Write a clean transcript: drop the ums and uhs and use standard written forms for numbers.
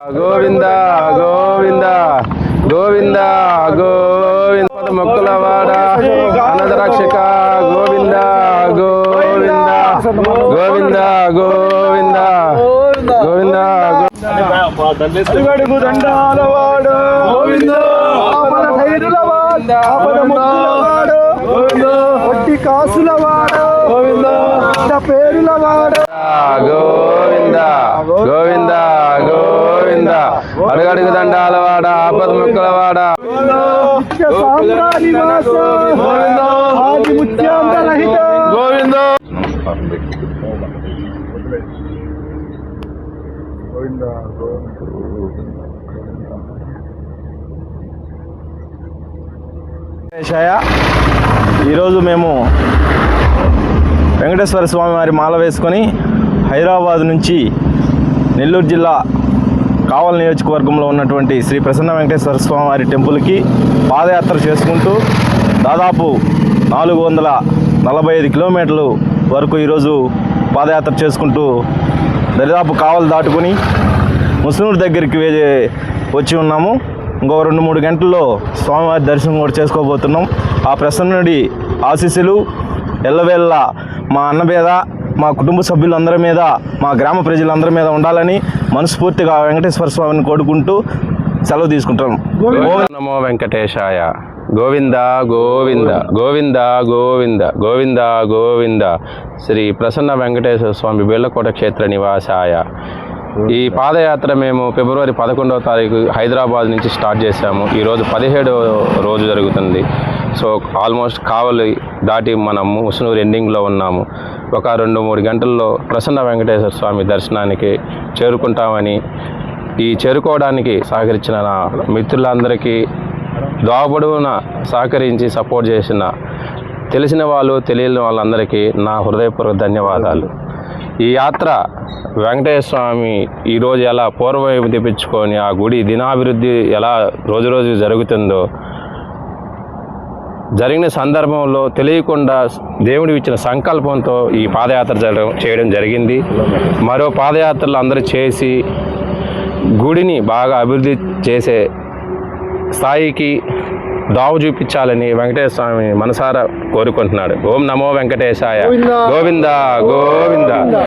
గోవింద గోవింద గోవింద గోవింద మొక్కులవాడ అన్నదరక్షక గోవింద గోవింద గోవింద గోవింద గోవింద అడుగడుగు దండాలవాడు గోవింద వడ్డీ కాసులవాడు గోవింద పేరులవాడు గోవింద గోవింద గోవింద అడుగడుగు దండాలవాడ ఆపద మొక్కులవాడ గోవింద ఈరోజు మేము వెంకటేశ్వర స్వామి వారి మాల వేసుకొని హైదరాబాద్ నుంచి నెల్లూరు జిల్లా కావలి నియోజకవర్గంలో ఉన్నటువంటి శ్రీ ప్రసన్న వెంకటేశ్వర స్వామి వారి టెంపుల్కి పాదయాత్ర చేసుకుంటూ దాదాపు 445 కిలోమీటర్లు వరకు ఈరోజు పాదయాత్ర చేసుకుంటూ దరిదాపు కావలి దాటుకుని ముస్లింల దగ్గరికి వచ్చి ఉన్నాము. ఇంకో 2-3 గంటల్లో స్వామివారి దర్శనం కూడా చేసుకోబోతున్నాం. ఆ ప్రసన్నుడి ఆశీస్సులు ఎల్లవేళ్ళ మా అన్న మీద, మా కుటుంబ సభ్యులందరి మీద, మా గ్రామ ప్రజలందరి మీద ఉండాలని మనస్ఫూర్తిగా వెంకటేశ్వర స్వామిని కోరుకుంటూ సెలవు తీసుకుంటాం. నమో వెంకటేశాయ. గోవింద గోవింద గోవింద గోవింద గోవింద గోవింద శ్రీ ప్రసన్న వెంకటేశ్వర స్వామి బేళ్లకోట క్షేత్ర నివాసాయ. ఈ పాదయాత్ర మేము ఫిబ్రవరి 11వ తారీఖు హైదరాబాద్ నుంచి స్టార్ట్ చేశాము. ఈరోజు 17వ రోజు జరుగుతుంది. సో ఆల్మోస్ట్ కావలి దాటి మనము ముసునూరు ఎండింగ్లో ఉన్నాము. ఒక 2-3 గంటల్లో ప్రసన్న వెంకటేశ్వర స్వామి దర్శనానికి చేరుకుంటామని, ఈ చేరుకోవడానికి సహకరించిన నా మిత్రులందరికీ, దోబడున సహకరించి సపోర్ట్ చేసిన తెలిసిన వాళ్ళు తెలియని వాళ్ళందరికీ నా హృదయపూర్వక ధన్యవాదాలు. ఈ యాత్ర వెంకటేశ్వర స్వామి ఈరోజు ఎలా పూర్వం తెప్పించుకొని ఆ గుడి దినాభివృద్ధి ఎలా రోజు జరుగుతుందో, జరిగిన సందర్భంలో తెలియకుండా దేవుడు ఇచ్చిన సంకల్పంతో ఈ పాదయాత్ర చేయడం జరిగింది. మరో పాదయాత్రలు అందరూ చేసి గుడిని బాగా అభివృద్ధి చేసే స్థాయికి దావు చూపించాలని వెంకటేశ్వర స్వామి మనసారా కోరుకుంటున్నాడు. ఓం నమో వెంకటేశాయ. గోవింద గోవింద.